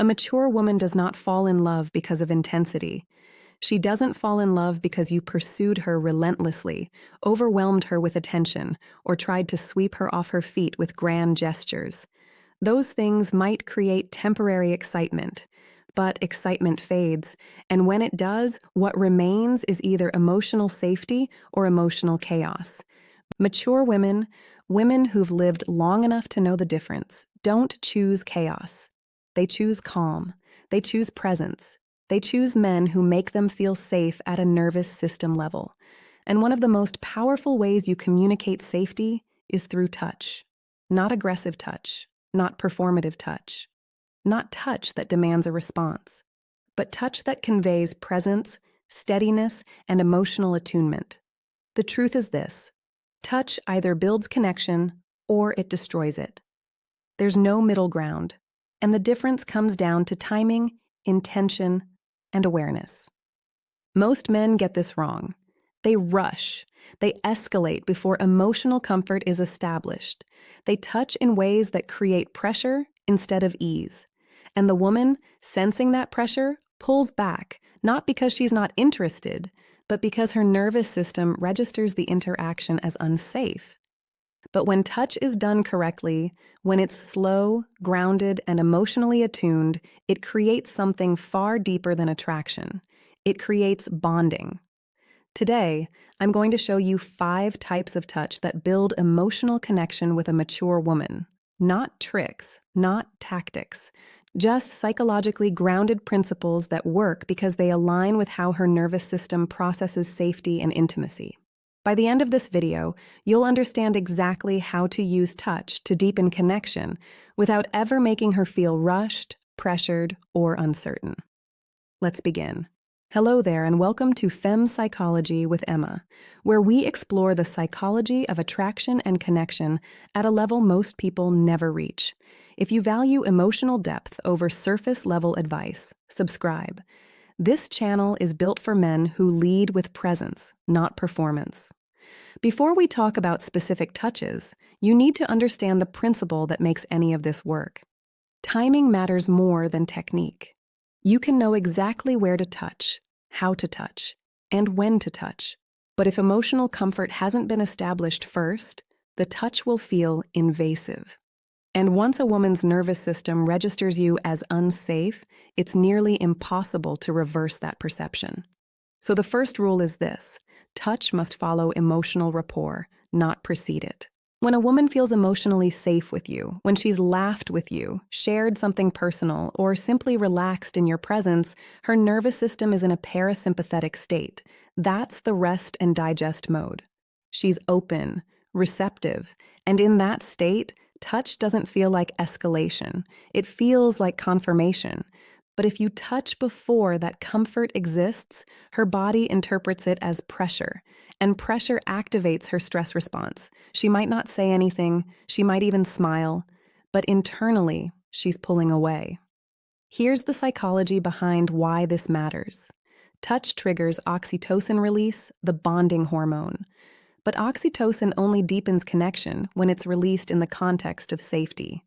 A mature woman does not fall in love because of intensity. She doesn't fall in love because you pursued her relentlessly, overwhelmed her with attention, or tried to sweep her off her feet with grand gestures. Those things might create temporary excitement, but excitement fades, and when it does, what remains is either emotional safety or emotional chaos. Mature women, women who've lived long enough to know the difference, don't choose chaos. They choose calm. They choose presence. They choose men who make them feel safe at a nervous system level. And one of the most powerful ways you communicate safety is through touch. Not aggressive touch, not performative touch, not touch that demands a response, but touch that conveys presence, steadiness, and emotional attunement. The truth is this: touch either builds connection or it destroys it. There's no middle ground, and the difference comes down to timing, intention, and awareness. Most men get this wrong. They rush. They escalate before emotional comfort is established. They touch in ways that create pressure instead of ease. And the woman, sensing that pressure, pulls back, not because she's not interested, but because her nervous system registers the interaction as unsafe. But when touch is done correctly, when it's slow, grounded, and emotionally attuned, it creates something far deeper than attraction. It creates bonding. Today, I'm going to show you 5 types of touch that build emotional connection with a mature woman. Not tricks, not tactics, just psychologically grounded principles that work because they align with how her nervous system processes safety and intimacy. By the end of this video, you'll understand exactly how to use touch to deepen connection without ever making her feel rushed, pressured, or uncertain. Let's begin. Hello there, and welcome to Femme Psychology with Emma, where we explore the psychology of attraction and connection at a level most people never reach. If you value emotional depth over surface-level advice, subscribe. This channel is built for men who lead with presence, not performance. Before we talk about specific touches, you need to understand the principle that makes any of this work. Timing matters more than technique. You can know exactly where to touch, how to touch, and when to touch. But if emotional comfort hasn't been established first, the touch will feel invasive. And once a woman's nervous system registers you as unsafe, it's nearly impossible to reverse that perception. So the first rule is this: touch must follow emotional rapport, not precede it. When a woman feels emotionally safe with you, when she's laughed with you, shared something personal, or simply relaxed in your presence, her nervous system is in a parasympathetic state. That's the rest and digest mode. She's open, receptive, and in that state, touch doesn't feel like escalation. It feels like confirmation. But if you touch before that comfort exists, her body interprets it as pressure, and pressure activates her stress response. She might not say anything, she might even smile, but internally, she's pulling away. Here's the psychology behind why this matters. Touch triggers oxytocin release, the bonding hormone. But oxytocin only deepens connection when it's released in the context of safety.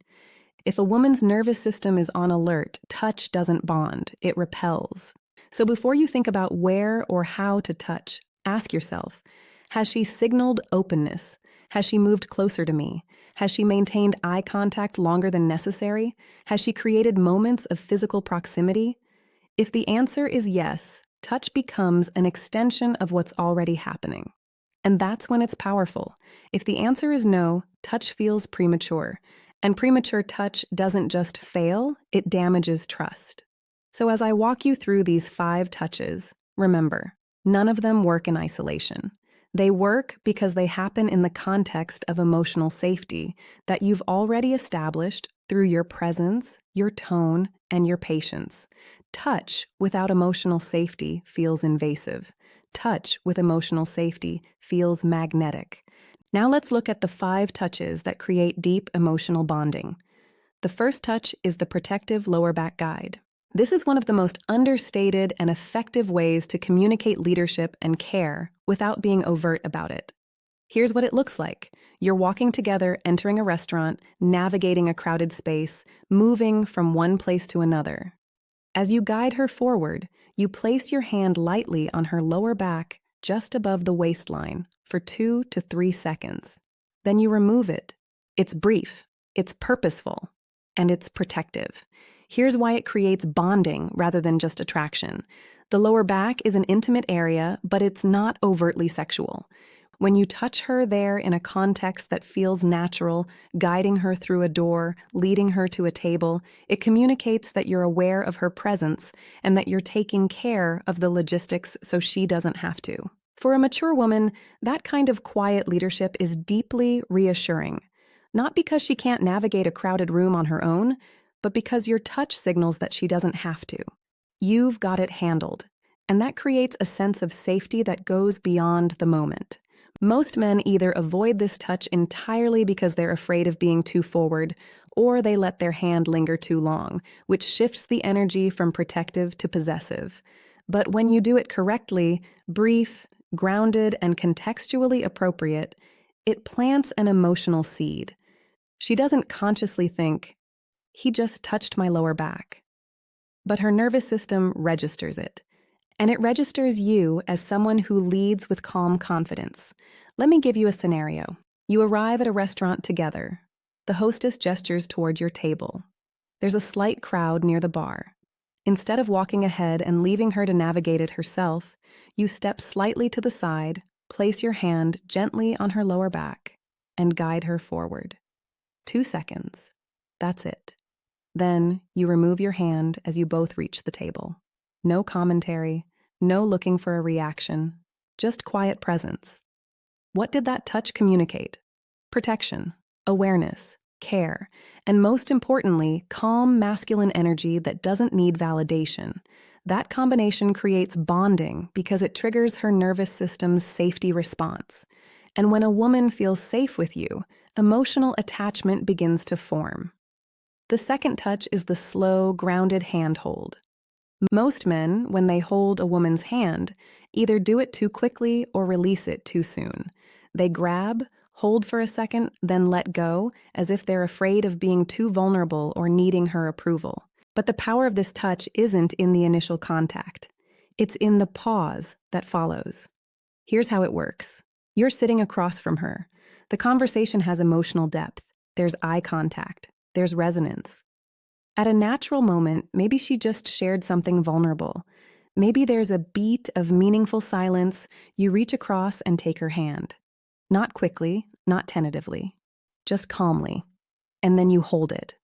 If a woman's nervous system is on alert, touch doesn't bond, it repels. So before you think about where or how to touch, ask yourself, has she signaled openness? Has she moved closer to me? Has she maintained eye contact longer than necessary? Has she created moments of physical proximity? If the answer is yes, touch becomes an extension of what's already happening. And that's when it's powerful. If the answer is no, touch feels premature. And premature touch doesn't just fail, it damages trust. So as I walk you through these 5 touches, remember, none of them work in isolation. They work because they happen in the context of emotional safety that you've already established through your presence, your tone, and your patience. Touch without emotional safety feels invasive. Touch with emotional safety feels magnetic. Now let's look at the 5 touches that create deep emotional bonding. The first touch is the protective lower back guide. This is one of the most understated and effective ways to communicate leadership and care without being overt about it. Here's what it looks like. You're walking together, entering a restaurant, navigating a crowded space, moving from one place to another. As you guide her forward, you place your hand lightly on her lower back, just above the waistline, for 2 to 3 seconds. Then you remove it. It's brief, it's purposeful, and it's protective. Here's why it creates bonding rather than just attraction. The lower back is an intimate area, but it's not overtly sexual. When you touch her there in a context that feels natural, guiding her through a door, leading her to a table, it communicates that you're aware of her presence and that you're taking care of the logistics so she doesn't have to. For a mature woman, that kind of quiet leadership is deeply reassuring. Not because she can't navigate a crowded room on her own, but because your touch signals that she doesn't have to. You've got it handled, and that creates a sense of safety that goes beyond the moment. Most men either avoid this touch entirely because they're afraid of being too forward, or they let their hand linger too long, which shifts the energy from protective to possessive. But when you do it correctly, brief, grounded, and contextually appropriate, it plants an emotional seed. She doesn't consciously think, "He just touched my lower back." But her nervous system registers it. And it registers you as someone who leads with calm confidence. Let me give you a scenario. You arrive at a restaurant together. The hostess gestures toward your table. There's a slight crowd near the bar. Instead of walking ahead and leaving her to navigate it herself, you step slightly to the side, place your hand gently on her lower back, and guide her forward. 2 seconds. That's it. Then you remove your hand as you both reach the table. No commentary, no looking for a reaction, just quiet presence. What did that touch communicate? Protection, awareness, care, and most importantly, calm masculine energy that doesn't need validation. That combination creates bonding because it triggers her nervous system's safety response. And when a woman feels safe with you, emotional attachment begins to form. The second touch is the slow, grounded handhold. Most men, when they hold a woman's hand, either do it too quickly or release it too soon. They grab, hold for a second, then let go, as if they're afraid of being too vulnerable or needing her approval. But the power of this touch isn't in the initial contact. It's in the pause that follows. Here's how it works. You're sitting across from her. The conversation has emotional depth. There's eye contact. There's resonance. At a natural moment, maybe she just shared something vulnerable. Maybe there's a beat of meaningful silence. You reach across and take her hand. Not quickly, not tentatively, just calmly. And then you hold it.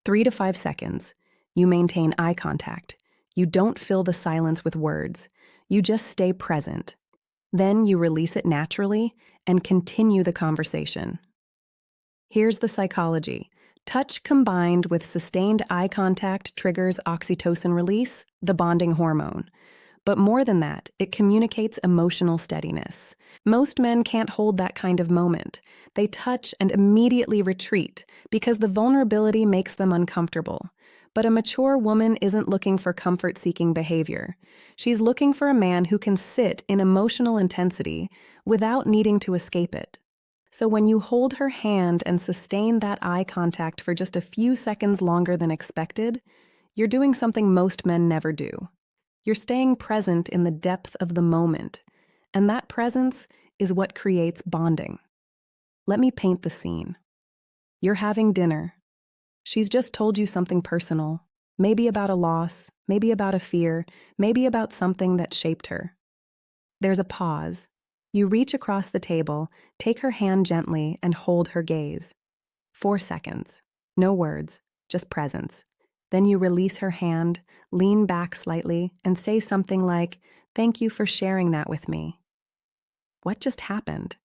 3 to 5 seconds. You maintain eye contact. You don't fill the silence with words. You just stay present. Then you release it naturally and continue the conversation. Here's the psychology. Touch combined with sustained eye contact triggers oxytocin release, the bonding hormone. But more than that, it communicates emotional steadiness. Most men can't hold that kind of moment. They touch and immediately retreat because the vulnerability makes them uncomfortable. But a mature woman isn't looking for comfort-seeking behavior. She's looking for a man who can sit in emotional intensity without needing to escape it. So when you hold her hand and sustain that eye contact for just a few seconds longer than expected, you're doing something most men never do. You're staying present in the depth of the moment, and that presence is what creates bonding. Let me paint the scene. You're having dinner. She's just told you something personal, maybe about a loss, maybe about a fear, maybe about something that shaped her. There's a pause. You reach across the table, take her hand gently, and hold her gaze. 4 seconds. No words, just presence. Then you release her hand, lean back slightly, and say something like, "Thank you for sharing that with me." What just happened?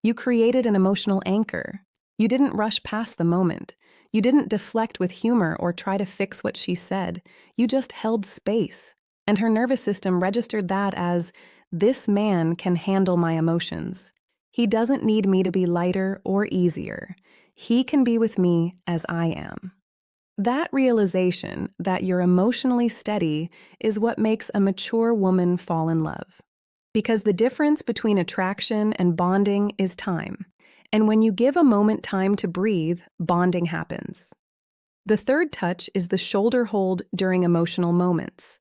You created an emotional anchor. You didn't rush past the moment. You didn't deflect with humor or try to fix what she said. You just held space. And her nervous system registered that as, "This man can handle my emotions. He doesn't need me to be lighter or easier. He can be with me as I am." That realization that you're emotionally steady is what makes a mature woman fall in love. Because the difference between attraction and bonding is time. And when you give a moment time to breathe, bonding happens. The third touch is the shoulder hold during emotional moments.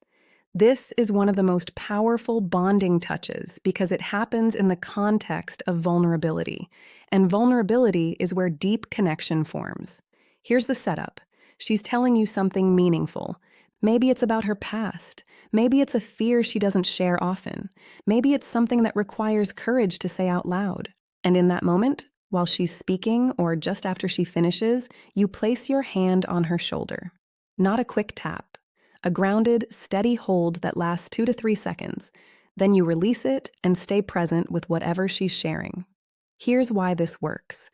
This is one of the most powerful bonding touches because it happens in the context of vulnerability, and vulnerability is where deep connection forms. Here's the setup. She's telling you something meaningful. Maybe it's about her past. Maybe it's a fear she doesn't share often. Maybe it's something that requires courage to say out loud. And in that moment, while she's speaking or just after she finishes, you place your hand on her shoulder. Not a quick tap. A grounded, steady hold that lasts 2 to 3 seconds. Then you release it and stay present with whatever she's sharing. Here's why this works.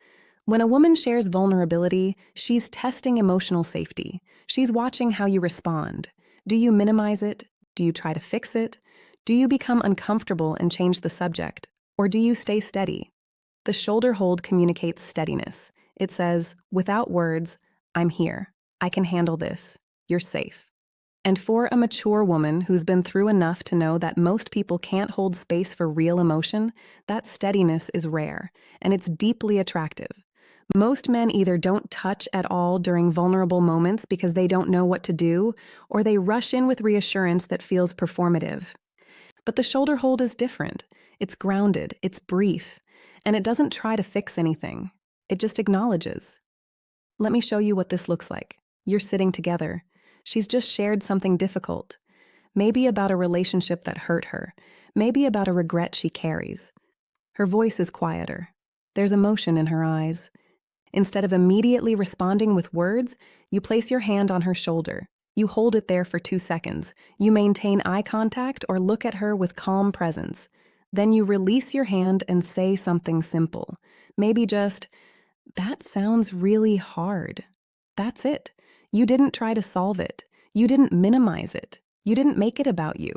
When a woman shares vulnerability, she's testing emotional safety. She's watching how you respond. Do you minimize it? Do you try to fix it? Do you become uncomfortable and change the subject? Or do you stay steady? The shoulder hold communicates steadiness. It says, without words, I'm here. I can handle this. You're safe. And for a mature woman who's been through enough to know that most people can't hold space for real emotion, that steadiness is rare, and it's deeply attractive. Most men either don't touch at all during vulnerable moments because they don't know what to do, or they rush in with reassurance that feels performative. But the shoulder hold is different. It's grounded, it's brief, and it doesn't try to fix anything. It just acknowledges. Let me show you what this looks like. You're sitting together. She's just shared something difficult. Maybe about a relationship that hurt her. Maybe about a regret she carries. Her voice is quieter. There's emotion in her eyes. Instead of immediately responding with words, you place your hand on her shoulder. You hold it there for 2 seconds. You maintain eye contact or look at her with calm presence. Then you release your hand and say something simple. Maybe just, "That sounds really hard." That's it. You didn't try to solve it. You didn't minimize it. You didn't make it about you.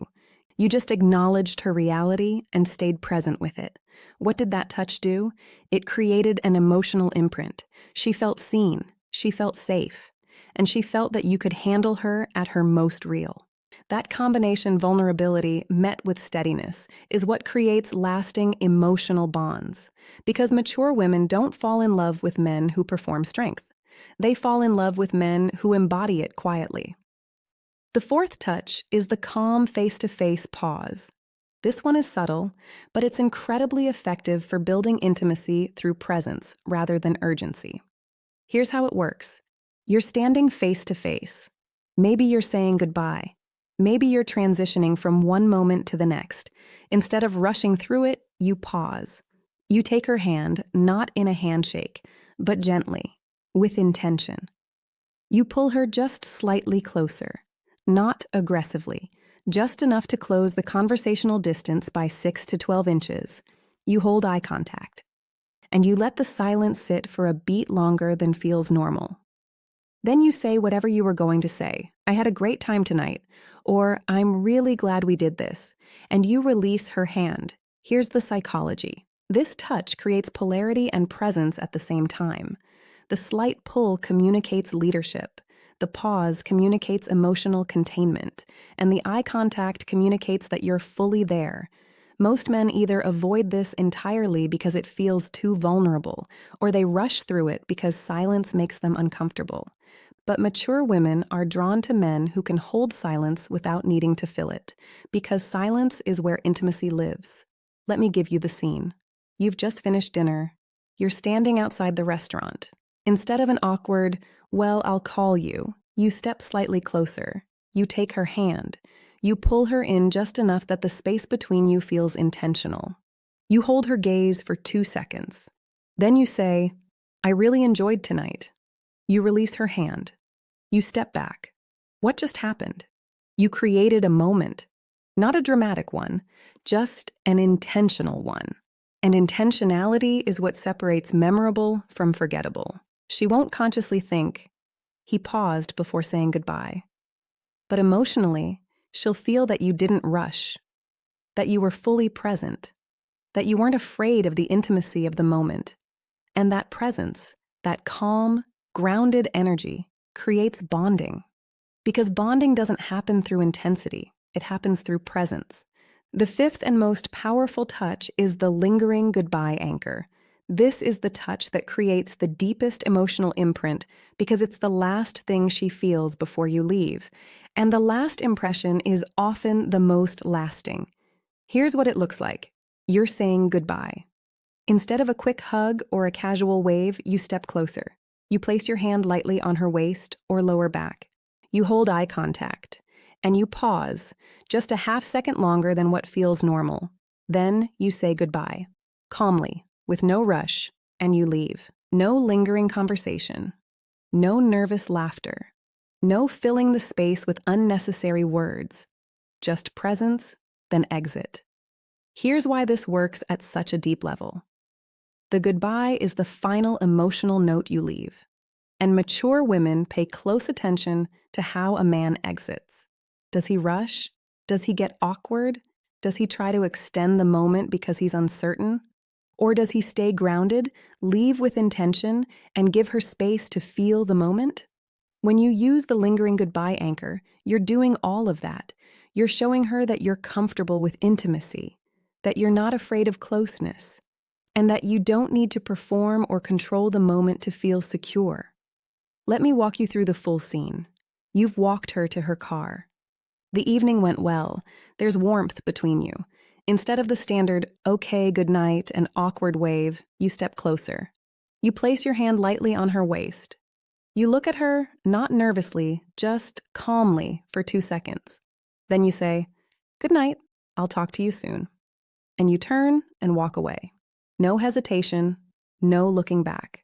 You just acknowledged her reality and stayed present with it. What did that touch do? It created an emotional imprint. She felt seen. She felt safe. And she felt that you could handle her at her most real. That combination, vulnerability met with steadiness, is what creates lasting emotional bonds. Because mature women don't fall in love with men who perform strength. They fall in love with men who embody it quietly. The fourth touch is the calm face-to-face pause. This one is subtle, but it's incredibly effective for building intimacy through presence rather than urgency. Here's how it works. You're standing face-to-face. Maybe you're saying goodbye. Maybe you're transitioning from one moment to the next. Instead of rushing through it, you pause. You take her hand, not in a handshake, but gently, with intention. You pull her just slightly closer, not aggressively, just enough to close the conversational distance by 6 to 12 inches. You hold eye contact, and you let the silence sit for a beat longer than feels normal. Then you say whatever you were going to say. "I had a great time tonight," or "I'm really glad we did this," and you release her hand. Here's the psychology. This touch creates polarity and presence at the same time. The slight pull communicates leadership. The pause communicates emotional containment, and the eye contact communicates that you're fully there. Most men either avoid this entirely because it feels too vulnerable, or they rush through it because silence makes them uncomfortable. But mature women are drawn to men who can hold silence without needing to fill it, because silence is where intimacy lives. Let me give you the scene. You've just finished dinner. You're standing outside the restaurant. Instead of an awkward, "Well, I'll call you," you step slightly closer. You take her hand. You pull her in just enough that the space between you feels intentional. You hold her gaze for 2 seconds. Then you say, "I really enjoyed tonight." You release her hand. You step back. What just happened? You created a moment. Not a dramatic one, just an intentional one. And intentionality is what separates memorable from forgettable. She won't consciously think, "He paused before saying goodbye." But emotionally, she'll feel that you didn't rush, that you were fully present, that you weren't afraid of the intimacy of the moment. And that presence, that calm, grounded energy, creates bonding. Because bonding doesn't happen through intensity, it happens through presence. The fifth and most powerful touch is the lingering goodbye anchor. This is the touch that creates the deepest emotional imprint because it's the last thing she feels before you leave. And the last impression is often the most lasting. Here's what it looks like. You're saying goodbye. Instead of a quick hug or a casual wave, you step closer. You place your hand lightly on her waist or lower back. You hold eye contact. And you pause, just a half second longer than what feels normal. Then you say goodbye, calmly, with no rush, and you leave. No lingering conversation. No nervous laughter. No filling the space with unnecessary words. Just presence, then exit. Here's why this works at such a deep level. The goodbye is the final emotional note you leave. And mature women pay close attention to how a man exits. Does he rush? Does he get awkward? Does he try to extend the moment because he's uncertain? Or does he stay grounded, leave with intention, and give her space to feel the moment? When you use the lingering goodbye anchor, you're doing all of that. You're showing her that you're comfortable with intimacy, that you're not afraid of closeness, and that you don't need to perform or control the moment to feel secure. Let me walk you through the full scene. You've walked her to her car. The evening went well. There's warmth between you. Instead of the standard, okay, good night, and awkward wave, you step closer. You place your hand lightly on her waist. You look at her, not nervously, just calmly for 2 seconds. Then you say, good night, I'll talk to you soon. And you turn and walk away. No hesitation, no looking back.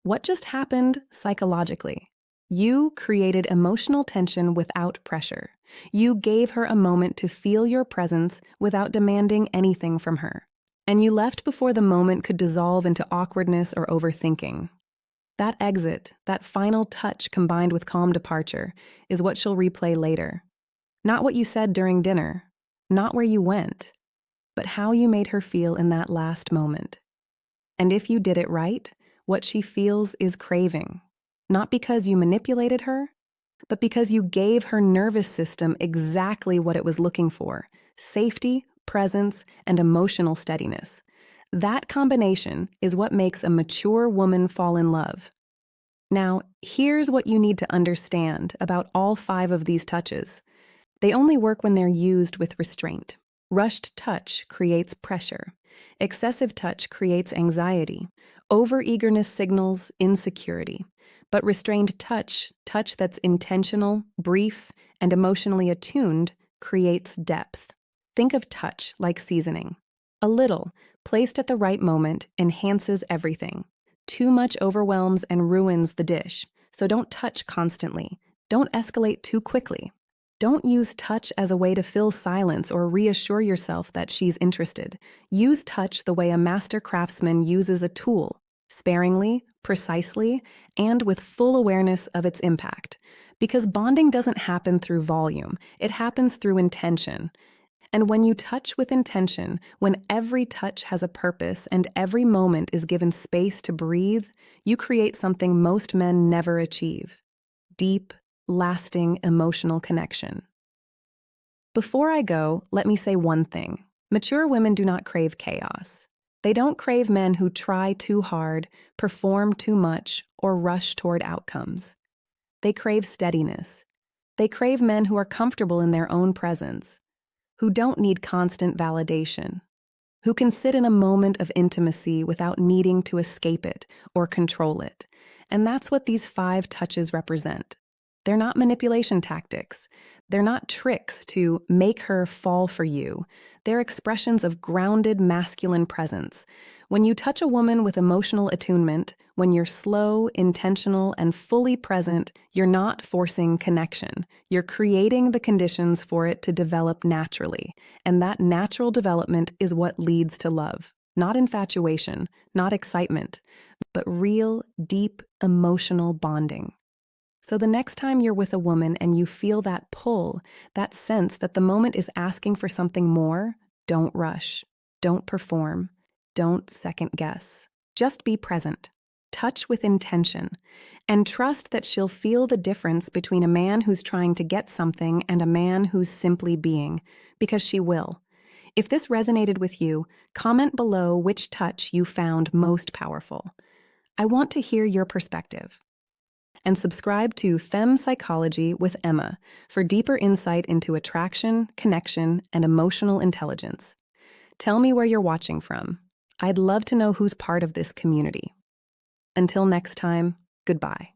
What just happened psychologically? You created emotional tension without pressure. You gave her a moment to feel your presence without demanding anything from her. And you left before the moment could dissolve into awkwardness or overthinking. That exit, that final touch combined with calm departure, is what she'll replay later. Not what you said during dinner, not where you went, but how you made her feel in that last moment. And if you did it right, what she feels is craving. Not because you manipulated her, but because you gave her nervous system exactly what it was looking for: safety, presence, and emotional steadiness. That combination is what makes a mature woman fall in love. Now, here's what you need to understand about all 5 of these touches. They only work when they're used with restraint. Rushed touch creates pressure. Excessive touch creates anxiety. Over-eagerness signals insecurity. But restrained touch that's intentional, brief, and emotionally attuned, creates depth. Think of touch like seasoning. A little, placed at the right moment, enhances everything. Too much overwhelms and ruins the dish, so don't touch constantly. Don't escalate too quickly. Don't use touch as a way to fill silence or reassure yourself that she's interested. Use touch the way a master craftsman uses a tool, sparingly, precisely, and with full awareness of its impact. Because bonding doesn't happen through volume, it happens through intention. And when you touch with intention, when every touch has a purpose and every moment is given space to breathe, you create something most men never achieve: deep, lasting emotional connection. Before I go, let me say one thing. Mature women do not crave chaos. They don't crave men who try too hard, perform too much, or rush toward outcomes. They crave steadiness. They crave men who are comfortable in their own presence, who don't need constant validation, who can sit in a moment of intimacy without needing to escape it or control it. And that's what these 5 touches represent. They're not manipulation tactics. They're not tricks to make her fall for you. They're expressions of grounded masculine presence. When you touch a woman with emotional attunement, when you're slow, intentional, and fully present, you're not forcing connection. You're creating the conditions for it to develop naturally. And that natural development is what leads to love. Not infatuation, not excitement, but real, deep, emotional bonding. So the next time you're with a woman and you feel that pull, that sense that the moment is asking for something more, don't rush, don't perform, don't second guess. Just be present, touch with intention, and trust that she'll feel the difference between a man who's trying to get something and a man who's simply being, because she will. If this resonated with you, comment below which touch you found most powerful. I want to hear your perspective. And subscribe to Femme Psychology with Emma for deeper insight into attraction, connection, and emotional intelligence. Tell me where you're watching from. I'd love to know who's part of this community. Until next time, goodbye.